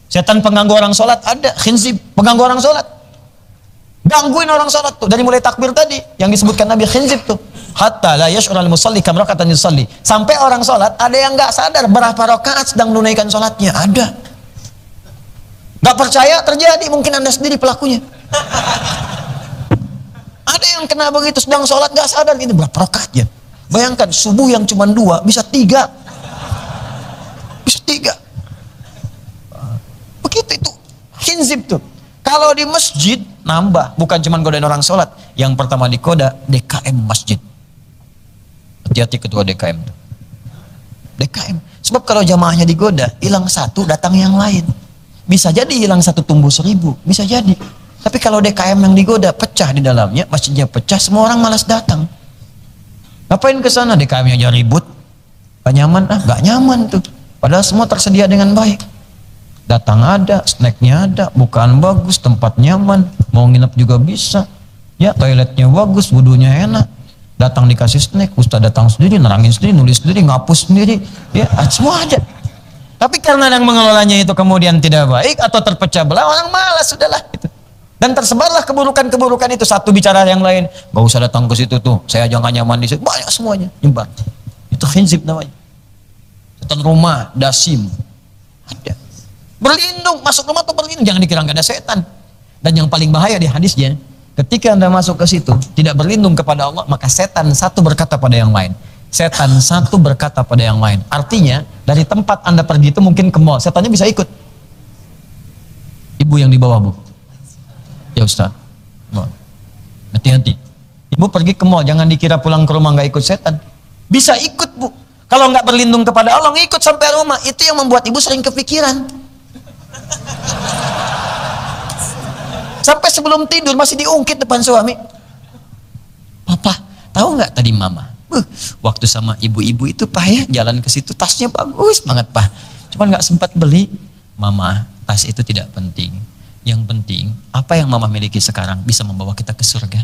setan pengganggu orang sholat ada, khinzib pengganggu orang sholat, gangguin orang sholat tuh dari mulai takbir tadi yang disebutkan Nabi, khinzib tuh. Hatta la yash'urul musalli kam raka'atan yusalli, sampai orang sholat ada yang nggak sadar berapa rakaat sedang menunaikan sholatnya, ada. Nggak percaya terjadi, mungkin anda sendiri pelakunya. Ada yang kena begitu sedang sholat nggak sadar, ini berapa rakaatnya. Bayangkan subuh yang cuma 2 bisa 3, bisa 3. Begitu itu khinzib tuh. Kalau di masjid nambah, bukan cuma godain orang sholat. Yang pertama digoda DKM masjid. Hati-hati ketua DKM tuh. DKM. Sebab kalau jamaahnya digoda, hilang satu datang yang lain. Bisa jadi hilang satu tumbuh 1000, bisa jadi. Tapi kalau DKM yang digoda pecah di dalamnya, masjidnya pecah, semua orang malas datang. Ngapain ke sana? DKM aja ribut. Gak nyaman, gak nyaman tuh. Padahal semua tersedia dengan baik. Datang ada, snacknya ada, bukaan bagus, tempat nyaman, mau nginep juga bisa. Ya, toiletnya bagus, wudunya enak. Datang dikasih snack, ustaz datang sendiri, nerangin sendiri, nulis sendiri, ngapus sendiri. Ya, semua ada. Tapi karena yang mengelolanya itu kemudian tidak baik atau terpecah belah, orang malas sudahlah gitu. Dan tersebarlah keburukan-keburukan itu, satu bicara yang lain, gak usah datang ke situ tuh, saya jangan nyaman di situ, banyak semuanya nyebar. Itu khinzib namanya. Setan rumah, dasim, ada. Berlindung, masuk rumah tuh berlindung, jangan dikira nggak ada setan. Dan yang paling bahaya di hadisnya, ketika anda masuk ke situ tidak berlindung kepada Allah, maka setan satu berkata pada yang lain. Setan satu berkata pada yang lain. Artinya dari tempat anda pergi itu mungkin ke mall, setannya bisa ikut. Ibu yang di bawah, Bu. Ya Ustaz, hati-hati. Ibu pergi ke mall, jangan dikira pulang ke rumah nggak ikut setan. Bisa ikut, Bu. Kalau nggak berlindung kepada Allah, ngikut sampai rumah. Itu yang membuat ibu sering kepikiran. Sampai sebelum tidur masih diungkit depan suami. Papa, tahu nggak tadi mama? Waktu sama ibu-ibu itu Pak ya, jalan ke situ tasnya bagus banget Pak. Cuman nggak sempat beli. Mama, tas itu tidak penting. Yang penting apa yang mama miliki sekarang bisa membawa kita ke surga.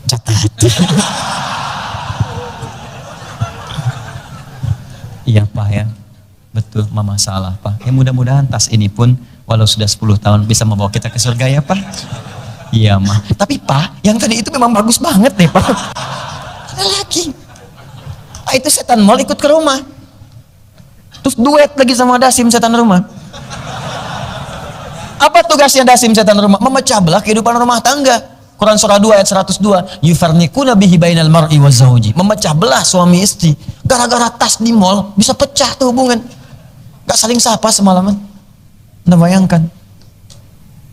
Catat. Iya Pak ya. Betul, mama salah Pak. Ya mudah-mudahan tas ini pun walau sudah 10 tahun bisa membawa kita ke surga ya Pak. Iya mah. Tapi Pak, yang tadi itu memang bagus banget nih Pak. Ada lagi. Itu setan mal ikut ke rumah. Terus duet lagi sama dasim setan rumah. Apa tugasnya dasim setan rumah? Memecah belah kehidupan rumah tangga. Quran surah 2 ayat 102. Yufarniquna bihi bainal mar'i wa zawji. Memecah belah suami istri. Gara-gara tas di mall bisa pecah tuh hubungan. Gak saling sapa semalaman. Anda bayangkan.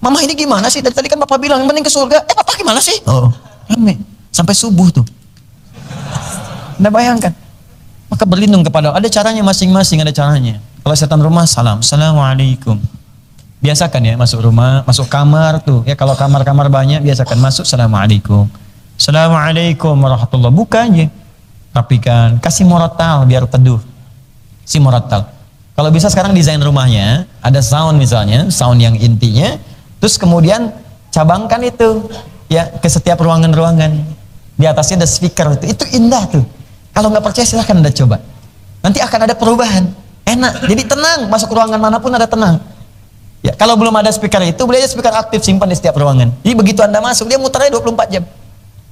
Mama ini gimana sih? Dari tadi kan Bapak bilang yang penting ke surga. Papa gimana sih? Oh, rame. Sampai subuh tuh. Anda bayangkan. Maka berlindung kepada Allah. Ada caranya masing-masing, ada caranya. Kalau setan rumah, salam. Assalamualaikum. Biasakan ya, masuk rumah, masuk kamar tuh. Ya kalau kamar-kamar banyak, biasakan masuk. Assalamualaikum. Assalamualaikum warahmatullahi wabarakatuh. Buka aja. Rapikan. Kasih moratal biar teduh. Si moratal. Kalau bisa sekarang desain rumahnya, ada sound misalnya, sound yang intinya. Terus kemudian cabangkan itu ya ke setiap ruangan-ruangan. Di atasnya ada speaker itu indah tuh. Kalau nggak percaya silahkan Anda coba. Nanti akan ada perubahan. Enak. Jadi tenang, masuk ruangan manapun ada tenang. Ya, kalau belum ada speaker itu, beli aja speaker aktif simpan di setiap ruangan. Jadi begitu Anda masuk, dia muter aja 24 jam.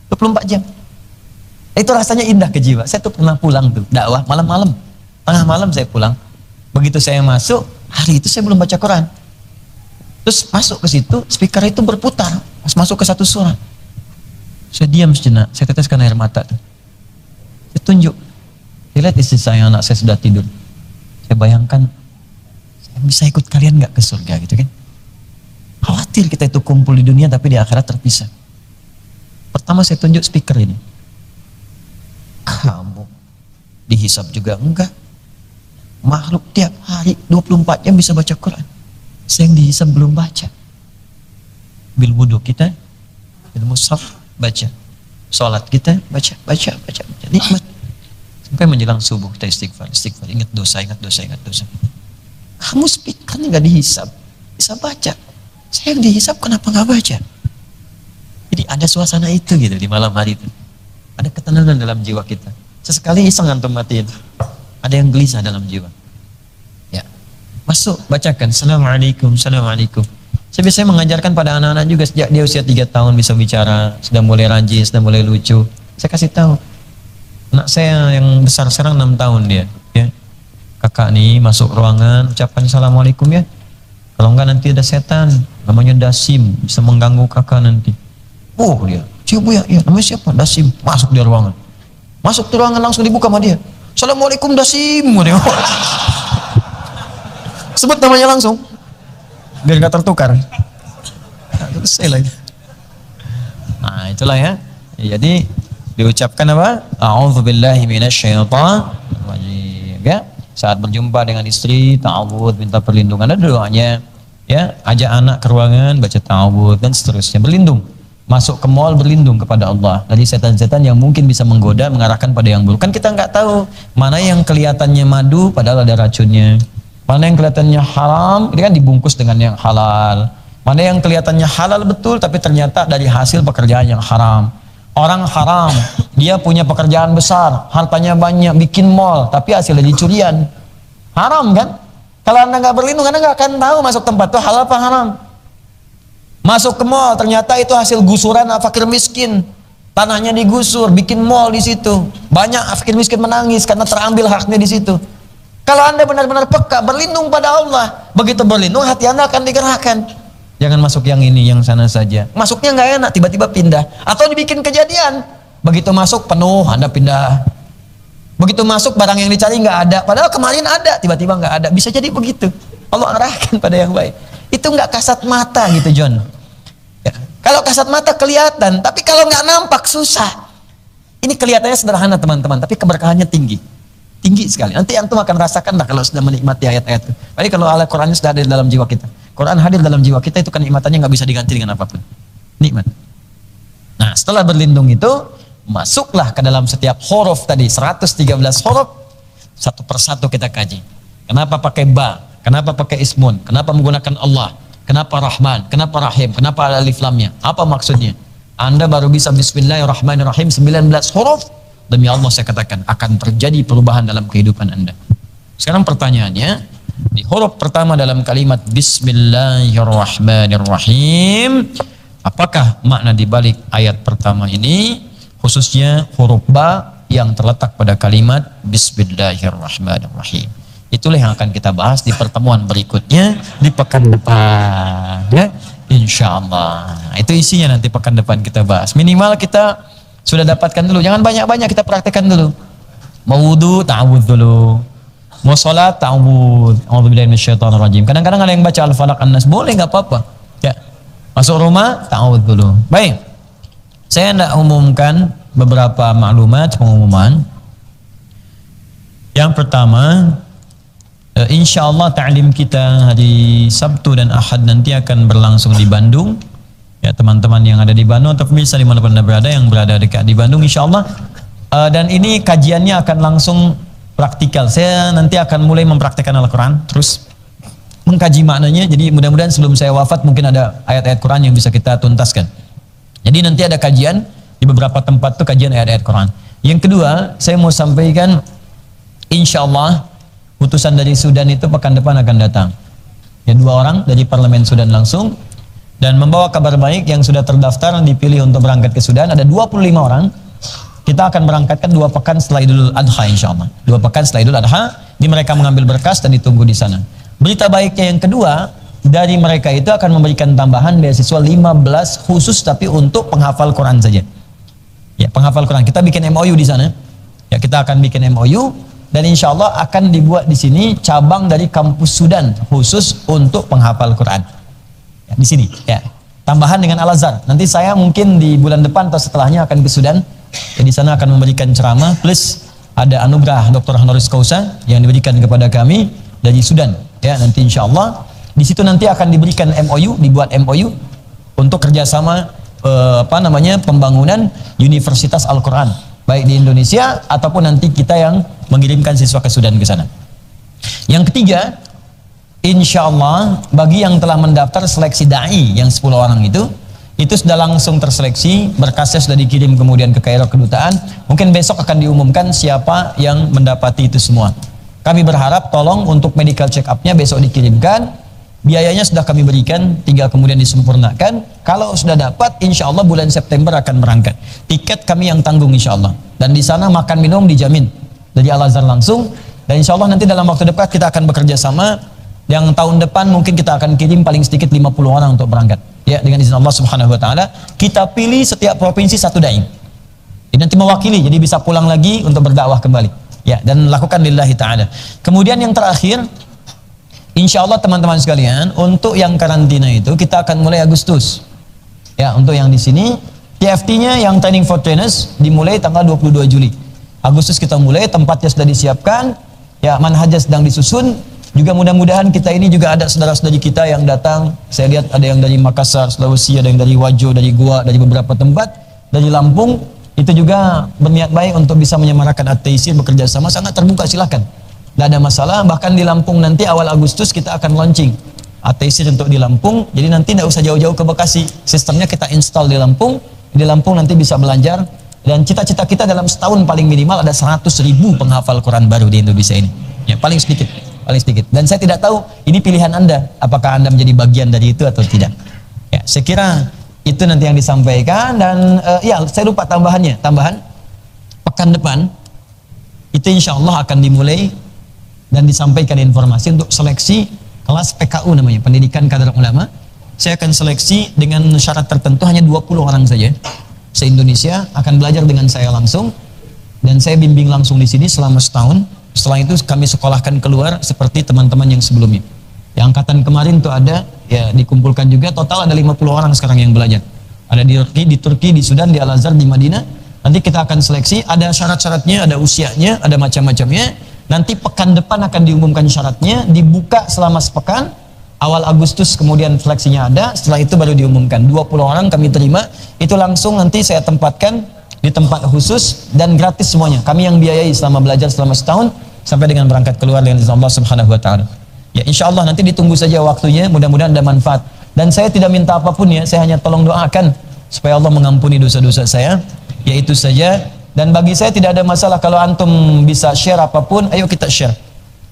24 jam. Itu rasanya indah ke jiwa. Saya tuh pernah pulang tuh, dakwah malam-malam. Tengah malam saya pulang. Begitu saya masuk, hari itu saya belum baca Quran. Terus masuk ke situ, speaker itu berputar. Pas masuk ke satu surat. Saya diam sejenak, saya teteskan air mata tuh. Saya tunjuk. Saya lihat istri saya, anak saya sudah tidur. Saya bayangkan, saya bisa ikut kalian nggak ke surga gitu kan? Khawatir kita itu kumpul di dunia tapi di akhirat terpisah. Pertama saya tunjuk speaker ini. Kamu dihisab juga enggak? Makhluk tiap hari 24 jam bisa baca Quran. Saya yang dihisab belum baca. Bil wudhu kita, bil mushaf baca. Sholat kita baca. Nikmat. Sampai menjelang subuh kita istighfar. Ingat dosa. Kamu speakernya nggak dihisab, bisa baca. Saya yang dihisap kenapa nggak baca? Jadi ada suasana itu gitu di malam hari itu. Ada ketenangan dalam jiwa kita. Sesekali iseng antum matiin. Ada yang gelisah dalam jiwa. Ya. Masuk, bacakan. Assalamualaikum, assalamualaikum. Saya biasanya mengajarkan pada anak-anak juga sejak dia usia 3 tahun bisa bicara, sudah mulai rajin, sudah mulai lucu. Saya kasih tahu. Anak saya yang besar sekarang 6 tahun dia. Ya. Kakak nih masuk ruangan, ucapkan assalamualaikum ya. Kalau enggak nanti ada setan, namanya Dasim, bisa mengganggu kakak nanti. Oh dia, siapa ya? Ya namanya siapa? Dasim. Masuk dia ruangan. Masuk ke ruangan langsung dibuka sama dia. Assalamualaikum Dasim. Sebut namanya langsung. Biar nggak tertukar. Selesai lagi. Nah itulah ya. Jadi diucapkan apa? A'udzubillahi minasyaitonir rajim. Ya. Saat berjumpa dengan istri, ta'awudz, minta perlindungan, ada doanya. Ya, ajak anak ke ruangan, baca ta'awudz dan seterusnya, berlindung. Masuk ke mall, berlindung kepada Allah dari setan-setan yang mungkin bisa menggoda, mengarahkan pada yang buruk. Kan kita nggak tahu mana yang kelihatannya madu padahal ada racunnya. Mana yang kelihatannya haram, ini kan dibungkus dengan yang halal. Mana yang kelihatannya halal betul tapi ternyata dari hasil pekerjaan yang haram. Orang haram, dia punya pekerjaan besar, hartanya banyak, bikin mall, tapi hasilnya dicurian. Haram kan? Kalau Anda nggak berlindung, Anda nggak akan tahu masuk tempat itu halal apa haram. Masuk ke mall, ternyata itu hasil gusuran fakir miskin. Tanahnya digusur, bikin mall di situ. Banyak fakir miskin menangis karena terambil haknya di situ. Kalau Anda benar-benar peka, berlindung pada Allah. Begitu berlindung, hati Anda akan digerakkan. Jangan masuk yang ini, yang sana saja. Masuknya nggak enak, tiba-tiba pindah. Atau dibikin kejadian. Begitu masuk penuh, Anda pindah. Begitu masuk barang yang dicari nggak ada. Padahal kemarin ada, tiba-tiba nggak ada. Bisa jadi begitu. Allah arahkan pada yang baik. Itu nggak kasat mata gitu John. Ya. Kalau kasat mata kelihatan, tapi kalau nggak nampak susah. Ini kelihatannya sederhana teman-teman, tapi keberkahannya tinggi. Tinggi sekali. Nanti antum akan rasakan lah kalau sudah menikmati ayat-ayat itu. Tapi kalau Al-Qurannya sudah ada di dalam jiwa kita. Quran hadir dalam jiwa kita, itu kenikmatannya nggak bisa diganti dengan apapun. Nikmat. Nah, setelah berlindung itu, masuklah ke dalam setiap huruf tadi, 113 huruf, satu persatu kita kaji. Kenapa pakai ba? Kenapa pakai ismun? Kenapa menggunakan Allah? Kenapa Rahman? Kenapa Rahim? Kenapa ada alif lamnya? Apa maksudnya? Anda baru bisa Bismillahirrahmanirrahim 19 huruf, demi Allah saya katakan akan terjadi perubahan dalam kehidupan Anda. Sekarang pertanyaannya, di huruf pertama dalam kalimat Bismillahirrahmanirrahim, apakah makna dibalik ayat pertama ini, khususnya huruf ba yang terletak pada kalimat Bismillahirrahmanirrahim? Itulah yang akan kita bahas di pertemuan berikutnya di pekan depan, ya, insya Allah. Itu isinya nanti pekan depan kita bahas. Minimal kita sudah dapatkan dulu, jangan banyak-banyak, kita praktekkan dulu. Mau wudu, ta'awudz dulu. Mau sholat, ta'awudz. A'udzubillahi minasyaitonir rajim. Kadang-kadang ada yang baca Al-Falaq An-Nas, boleh nggak apa-apa. Ya. Masuk rumah, ta'awudz dulu. Baik. Saya hendak umumkan beberapa maklumat pengumuman. Yang pertama, insya Allah ta'lim kita hari Sabtu dan Ahad nanti akan berlangsung di Bandung. Ya, teman-teman yang ada di Bandung atau pemirsa dimanapun Anda berada yang berada dekat di Bandung, insya Allah. Dan ini kajiannya akan langsung praktikal. Saya nanti akan mulai mempraktikkan Al-Quran, terus mengkaji maknanya. Jadi mudah-mudahan sebelum saya wafat mungkin ada ayat-ayat Quran yang bisa kita tuntaskan. Jadi nanti ada kajian di beberapa tempat tuh, kajian ayat-ayat Quran. Yang kedua, saya mau sampaikan, insya Allah utusan dari Sudan itu pekan depan akan datang. Ya, 2 orang dari parlemen Sudan langsung, dan membawa kabar baik yang sudah terdaftar dipilih untuk berangkat ke Sudan. Ada 25 orang. Kita akan berangkatkan 2 pekan setelah Idul Adha, insya Allah. 2 pekan setelah Idul Adha, di mereka mengambil berkas dan ditunggu di sana. Berita baiknya yang kedua, dari mereka itu akan memberikan tambahan beasiswa 15 khusus tapi untuk penghafal Quran saja. Ya, penghafal Quran. Kita bikin MOU di sana. Ya, kita akan bikin MOU dan insya Allah akan dibuat di sini cabang dari kampus Sudan khusus untuk penghafal Quran. Ya, di sini. Ya, tambahan dengan Al-Azhar. Nanti saya mungkin di bulan depan atau setelahnya akan ke Sudan. Ya, di sana akan memberikan ceramah plus ada anugerah Dr. Honoris Causa yang diberikan kepada kami dari Sudan. Ya, nanti insya Allah di situ nanti akan diberikan MOU, dibuat MOU untuk kerjasama pembangunan Universitas Al-Quran baik di Indonesia ataupun nanti kita yang mengirimkan siswa ke Sudan ke sana. Yang ketiga, insya Allah bagi yang telah mendaftar seleksi da'i yang 10 orang itu sudah langsung terseleksi, berkasnya sudah dikirim kemudian ke Kairo kedutaan. Mungkin besok akan diumumkan siapa yang mendapati itu semua. Kami berharap tolong untuk medical check up-nya besok dikirimkan. Biayanya sudah kami berikan, tinggal kemudian disempurnakan. Kalau sudah dapat, insya Allah bulan September akan berangkat. Tiket kami yang tanggung insya Allah. Dan di sana makan minum dijamin dari Al-Azhar langsung. Dan insya Allah nanti dalam waktu dekat kita akan bekerja sama. Yang tahun depan mungkin kita akan kirim paling sedikit 50 orang untuk berangkat. Ya, dengan izin Allah Subhanahu Wa Taala. Kita pilih setiap provinsi satu dai. Ini nanti mewakili, jadi bisa pulang lagi untuk berdakwah kembali. Ya, dan lakukan lillahi ta'ala. Kemudian yang terakhir, insya Allah teman-teman sekalian, untuk yang karantina itu kita akan mulai Agustus. Ya, untuk yang di sini, TFT-nya yang Training for Trainers dimulai tanggal 22 Juli. Agustus kita mulai, tempatnya sudah disiapkan, ya manhajnya sedang disusun. Juga mudah-mudahan kita ini juga ada saudara-saudari kita yang datang. Saya lihat ada yang dari Makassar, Sulawesi, ada yang dari Wajo, dari Goa, dari beberapa tempat, dari Lampung. Itu juga berniat baik untuk bisa menyemarakan At-Taisir, bekerja sama, sangat terbuka, silakan. Tidak ada masalah. Bahkan di Lampung nanti awal Agustus kita akan launching At-Taisir untuk di Lampung. Jadi nanti tidak usah jauh-jauh ke Bekasi. Sistemnya kita install di Lampung. Di Lampung nanti bisa belajar. Dan cita-cita kita dalam setahun paling minimal ada 100.000 penghafal Quran baru di Indonesia ini. Ya, paling sedikit. Paling sedikit. Dan saya tidak tahu ini pilihan Anda. Apakah Anda menjadi bagian dari itu atau tidak. Ya, saya kira itu nanti yang disampaikan. Dan ya saya lupa tambahan pekan depan itu insya Allah akan dimulai dan disampaikan informasi untuk seleksi kelas PKU namanya, pendidikan kader ulama. Saya akan seleksi dengan syarat tertentu, hanya 20 orang saja se-Indonesia akan belajar dengan saya langsung, dan saya bimbing langsung di sini selama setahun. Setelah itu kami sekolahkan keluar seperti teman-teman yang sebelumnya. Yang angkatan kemarin tuh ada, ya dikumpulkan juga, total ada 50 orang sekarang yang belajar. Ada di Turki, di Sudan, di Al-Azhar, di Madinah. Nanti kita akan seleksi, ada syarat-syaratnya, ada usianya, ada macam-macamnya. Nanti pekan depan akan diumumkan syaratnya, dibuka selama sepekan. Awal Agustus kemudian seleksinya ada, setelah itu baru diumumkan. 20 orang kami terima, itu langsung nanti saya tempatkan di tempat khusus dan gratis semuanya. Kami yang biayai selama belajar selama setahun sampai dengan berangkat keluar dengan izin Allah Subhanahu Wa Taala. Ya, insya Allah nanti ditunggu saja waktunya, mudah-mudahan ada manfaat. Dan saya tidak minta apapun ya, saya hanya tolong doakan supaya Allah mengampuni dosa-dosa saya. Ya itu saja. Dan bagi saya tidak ada masalah kalau antum bisa share apapun, ayo kita share.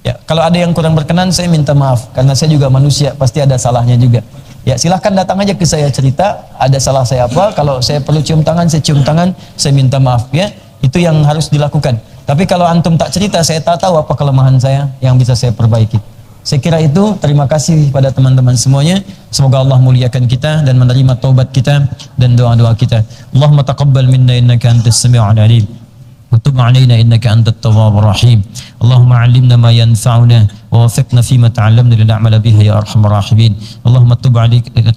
Ya, kalau ada yang kurang berkenan saya minta maaf karena saya juga manusia, pasti ada salahnya juga. Ya, silahkan datang aja ke saya cerita, ada salah saya apa, kalau saya perlu cium tangan, saya cium tangan, saya minta maaf ya. Itu yang harus dilakukan. Tapi kalau antum tak cerita, saya tak tahu apa kelemahan saya yang bisa saya perbaiki. Saya kira itu. Terima kasih pada teman-teman semuanya. Semoga Allah muliakan kita dan menerima taubat kita dan doa-doa kita. Allahumma taqabbal minna innaka antas sami'ul alim. وتب علينا إنك أنت التواب الرحيم. اللهم علمنا ما ينفعنا ووفقنا فيما تعلمنا لنعمل به يا أرحم الراحمين. اللهم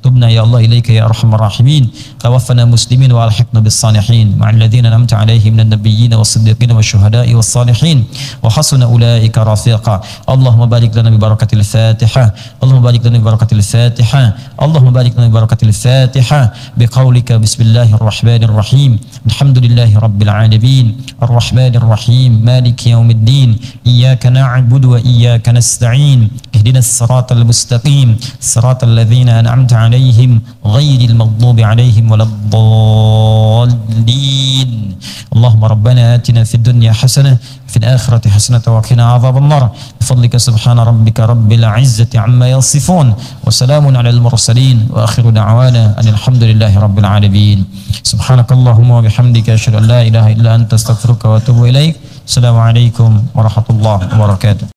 تبنا يا الله إليك يا أرحم الراحمين. توفنا مسلمين وألحقنا بالصالحين مع الذين أنعمت عليهم من النبيين والصديقين والشهداء والصالحين وحسن أولئك رفيقا. اللهم بارك لنا ببركة الفاتحة. اللهم بارك لنا ببركة الفاتحة. اللهم بارك لنا ببركة الفاتحة بقولك بسم الله الرحمن الرحيم الحمد لله رب العالمين الرحمن الرحيم مالك يوم الدين إياك نعبد وإياك نستعين اهدنا الصراط المستقيم صراط الذين أنعمت عليهم غير المغضوب عليهم ولا الضالين. اللهم ربنا آتنا في الدنيا حسنة في الآخرة حسنة وقنا عذاب النار بفضلك سبحان ربك رب العزة عما يصفون وسلام على المرسلين وآخر دعوانا أن الحمد لله رب العالمين. سبحانك اللهم وبحمدك أشهد أن لا إله إلا أنت أستغفرك وأتوب إليك. السلام عليكم ورحمة الله وبركاته.